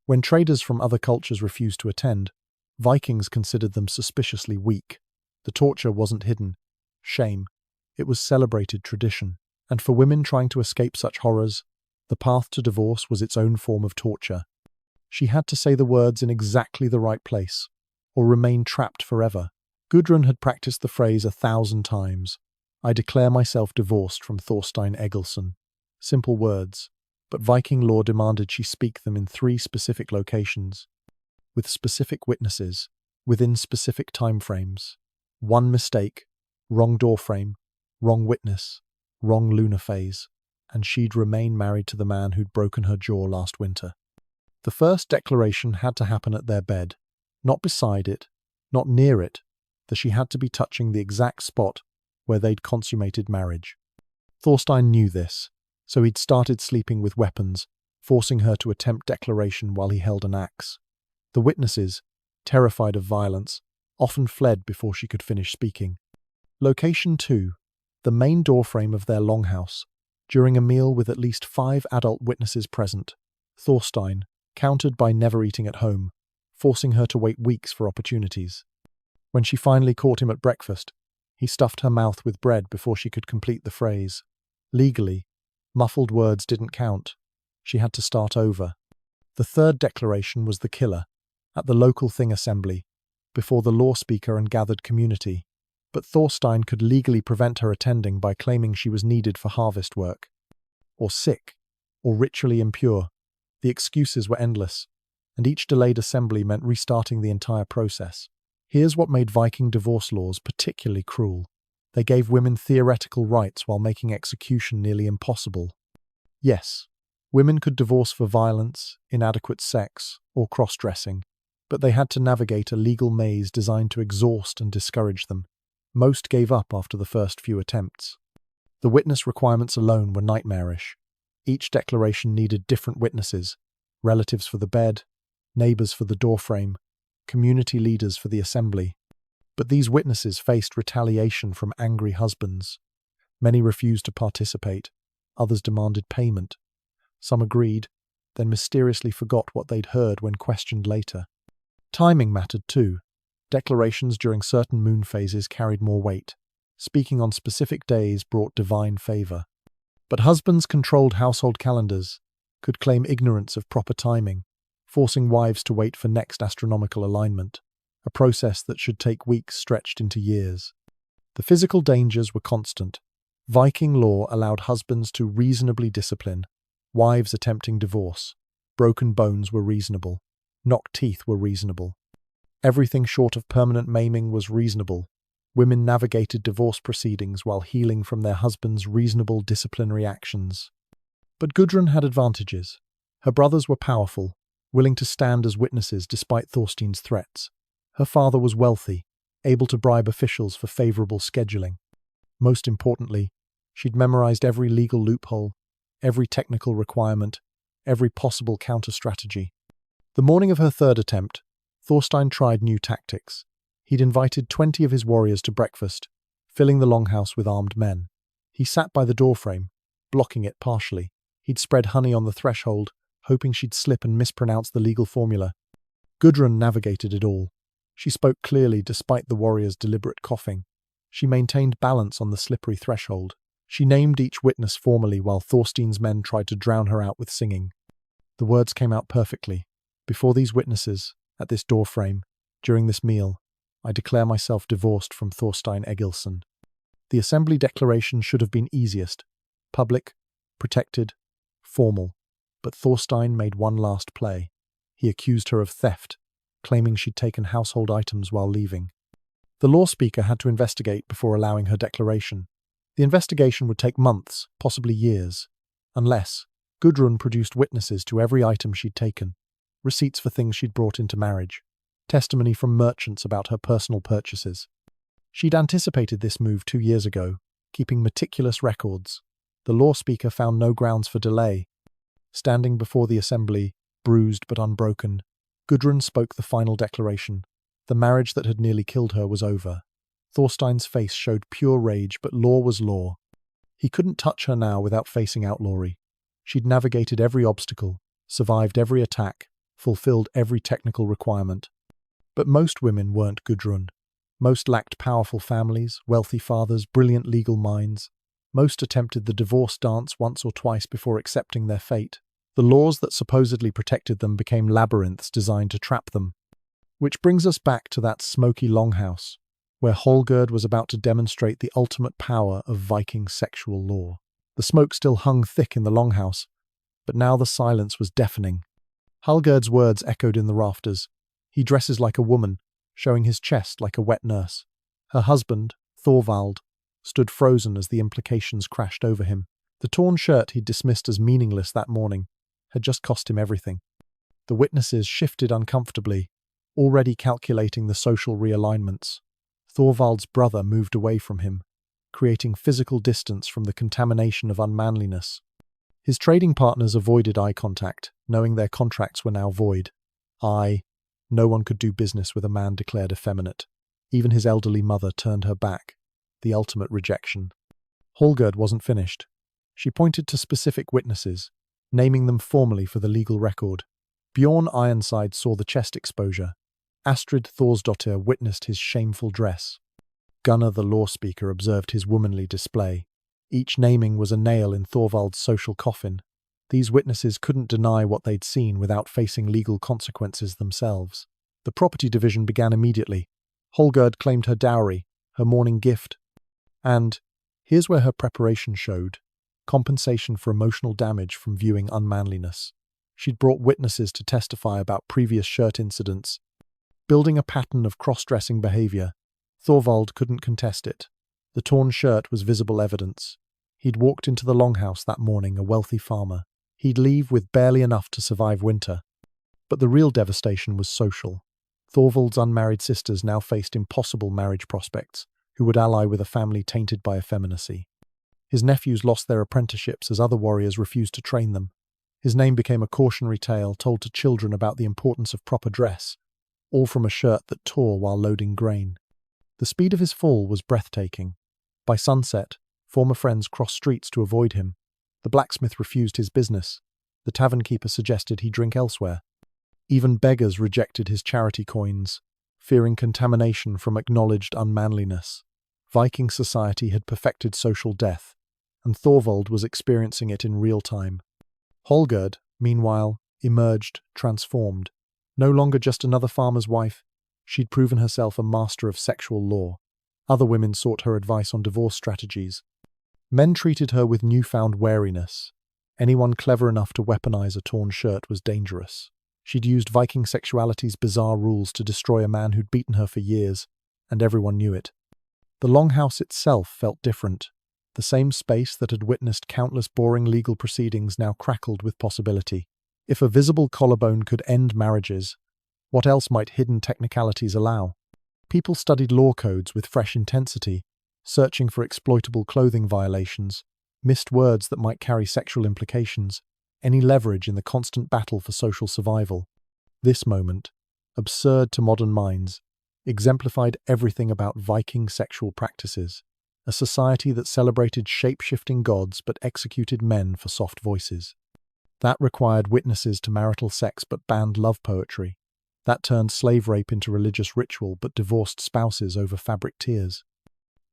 When traders from other cultures refused to attend, Vikings considered them suspiciously weak. The torture wasn't hidden shame, it was celebrated tradition. And for women trying to escape such horrors, the path to divorce was its own form of torture. She had to say the words in exactly the right place, or remain trapped forever. Gudrun had practiced the phrase 1,000 times. I declare myself divorced from Thorstein Egilson. Simple words, but Viking law demanded she speak them in 3 specific locations, with specific witnesses, within specific timeframes. One mistake, wrong doorframe, wrong witness, wrong lunar phase, and she'd remain married to the man who'd broken her jaw last winter. The first declaration had to happen at their bed, not beside it, not near it, that she had to be touching the exact spot where they'd consummated marriage. Thorstein knew this, so he'd started sleeping with weapons, forcing her to attempt declaration while he held an axe. The witnesses, terrified of violence, often fled before she could finish speaking. Location 2. The main doorframe of their longhouse, During a meal with at least 5 adult witnesses present, Thorstein countered by never eating at home, forcing her to wait weeks for opportunities. When she finally caught him at breakfast, he stuffed her mouth with bread before she could complete the phrase. Legally, muffled words didn't count. She had to start over. The third declaration was the killer, at the local thing assembly, before the law speaker and gathered community. But Thorstein could legally prevent her attending by claiming she was needed for harvest work, or sick, or ritually impure. The excuses were endless, and each delayed assembly meant restarting the entire process. Here's what made Viking divorce laws particularly cruel. They gave women theoretical rights while making execution nearly impossible. Yes, women could divorce for violence, inadequate sex, or cross-dressing, but they had to navigate a legal maze designed to exhaust and discourage them. Most gave up after the first few attempts. The witness requirements alone were nightmarish. Each declaration needed different witnesses, relatives for the bed, neighbors for the doorframe, community leaders for the assembly. But these witnesses faced retaliation from angry husbands. Many refused to participate, others demanded payment. Some agreed, then mysteriously forgot what they'd heard when questioned later. Timing mattered too. Declarations during certain moon phases carried more weight. Speaking on specific days brought divine favor. But husbands controlled household calendars, could claim ignorance of proper timing, forcing wives to wait for next astronomical alignment, a process that should take weeks stretched into years. The physical dangers were constant. Viking law allowed husbands to reasonably discipline, wives attempting divorce. Broken bones were reasonable. Knocked teeth were reasonable. Everything short of permanent maiming was reasonable. Women navigated divorce proceedings while healing from their husbands' reasonable disciplinary actions. But Gudrun had advantages. Her brothers were powerful, willing to stand as witnesses despite Thorstein's threats. Her father was wealthy, able to bribe officials for favorable scheduling. Most importantly, she'd memorized every legal loophole, every technical requirement, every possible counter-strategy. The morning of her third attempt, Thorstein tried new tactics. He'd invited 20 of his warriors to breakfast, filling the longhouse with armed men. He sat by the doorframe, blocking it partially. He'd spread honey on the threshold, hoping she'd slip and mispronounce the legal formula. Gudrun navigated it all. She spoke clearly despite the warriors' deliberate coughing. She maintained balance on the slippery threshold. She named each witness formally while Thorstein's men tried to drown her out with singing. The words came out perfectly. Before these witnesses, at this doorframe, during this meal, I declare myself divorced from Thorstein Egilson. The assembly declaration should have been easiest. Public, protected, formal. But Thorstein made one last play. He accused her of theft, claiming she'd taken household items while leaving. The law speaker had to investigate before allowing her declaration. The investigation would take months, possibly years, unless Gudrun produced witnesses to every item she'd taken, receipts for things she'd brought into marriage, testimony from merchants about her personal purchases. She'd anticipated this move 2 years ago, keeping meticulous records. The law speaker found no grounds for delay. Standing before the assembly, bruised but unbroken, Gudrun spoke the final declaration. The marriage that had nearly killed her was over. Thorstein's face showed pure rage, but law was law. He couldn't touch her now without facing outlawry. She'd navigated every obstacle, survived every attack, fulfilled every technical requirement. But most women weren't Gudrun. Most lacked powerful families, wealthy fathers, brilliant legal minds. Most attempted the divorce dance once or twice before accepting their fate. The laws that supposedly protected them became labyrinths designed to trap them. Which brings us back to that smoky longhouse, where Holgerd was about to demonstrate the ultimate power of Viking sexual law. The smoke still hung thick in the longhouse, but now the silence was deafening. Holgerd's words echoed in the rafters. He dresses like a woman, showing his chest like a wet nurse. Her husband, Thorvald, stood frozen as the implications crashed over him. The torn shirt he'd dismissed as meaningless that morning had just cost him everything. The witnesses shifted uncomfortably, already calculating the social realignments. Thorvald's brother moved away from him, creating physical distance from the contamination of unmanliness. His trading partners avoided eye contact, knowing their contracts were now void. No one could do business with a man declared effeminate. Even his elderly mother turned her back, the ultimate rejection. Holgerd wasn't finished. She pointed to specific witnesses, naming them formally for the legal record. Bjorn Ironside saw the chest exposure. Astrid Thorsdottir witnessed his shameful dress. Gunnar the law speaker observed his womanly display. Each naming was a nail in Thorvald's social coffin. These witnesses couldn't deny what they'd seen without facing legal consequences themselves. The property division began immediately. Holgerd claimed her dowry, her morning gift. And here's where her preparation showed: compensation for emotional damage from viewing unmanliness. She'd brought witnesses to testify about previous shirt incidents. Building a pattern of cross-dressing behavior, Thorvald couldn't contest it. The torn shirt was visible evidence. He'd walked into the longhouse that morning, a wealthy farmer. He'd leave with barely enough to survive winter. But the real devastation was social. Thorvald's unmarried sisters now faced impossible marriage prospects, who would ally with a family tainted by effeminacy. His nephews lost their apprenticeships as other warriors refused to train them. His name became a cautionary tale told to children about the importance of proper dress, all from a shirt that tore while loading grain. The speed of his fall was breathtaking. By sunset, former friends crossed streets to avoid him. The blacksmith refused his business. The tavern keeper suggested he drink elsewhere. Even beggars rejected his charity coins, fearing contamination from acknowledged unmanliness. Viking society had perfected social death, and Thorvald was experiencing it in real time. Holgerd, meanwhile, emerged transformed. No longer just another farmer's wife, she'd proven herself a master of sexual law. Other women sought her advice on divorce strategies. Men treated her with newfound wariness. Anyone clever enough to weaponize a torn shirt was dangerous. She'd used Viking sexuality's bizarre rules to destroy a man who'd beaten her for years, and everyone knew it. The longhouse itself felt different. The same space that had witnessed countless boring legal proceedings now crackled with possibility. If a visible collarbone could end marriages, what else might hidden technicalities allow? People studied law codes with fresh intensity, searching for exploitable clothing violations, missed words that might carry sexual implications, any leverage in the constant battle for social survival. This moment, absurd to modern minds, exemplified everything about Viking sexual practices, a society that celebrated shape-shifting gods but executed men for soft voices. That required witnesses to marital sex but banned love poetry. That turned slave rape into religious ritual but divorced spouses over fabric tears.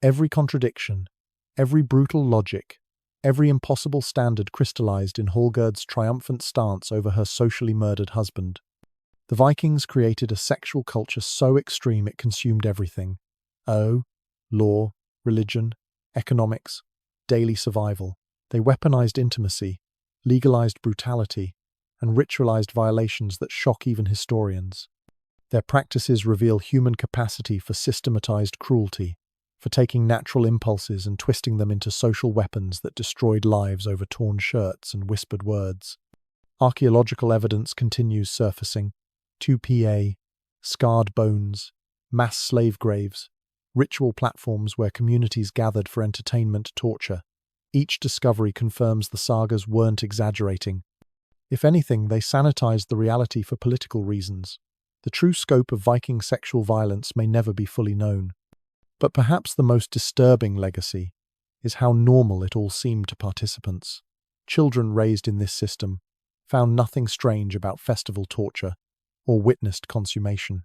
Every contradiction, every brutal logic, every impossible standard crystallized in Holgerd's triumphant stance over her socially murdered husband. The Vikings created a sexual culture so extreme it consumed everything. Law, religion, economics, daily survival. They weaponized intimacy, legalized brutality, and ritualized violations that shock even historians. Their practices reveal human capacity for systematized cruelty, for taking natural impulses and twisting them into social weapons that destroyed lives over torn shirts and whispered words. Archaeological evidence continues surfacing. 2PA, scarred bones, mass slave graves, ritual platforms where communities gathered for entertainment torture. Each discovery confirms the sagas weren't exaggerating. If anything, they sanitized the reality for political reasons. The true scope of Viking sexual violence may never be fully known. But perhaps the most disturbing legacy is how normal it all seemed to participants. Children raised in this system found nothing strange about festival torture or witnessed consummation.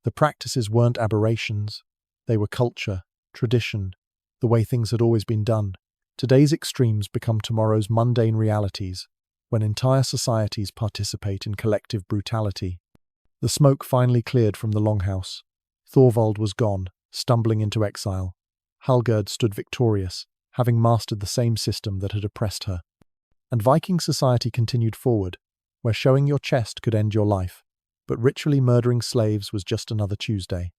The practices weren't aberrations, they were culture, tradition, the way things had always been done. Today's extremes become tomorrow's mundane realities, when entire societies participate in collective brutality. The smoke finally cleared from the longhouse. Thorvald was gone, stumbling into exile. Holgerd stood victorious, having mastered the same system that had oppressed her. And Viking society continued forward, where showing your chest could end your life, but ritually murdering slaves was just another Tuesday.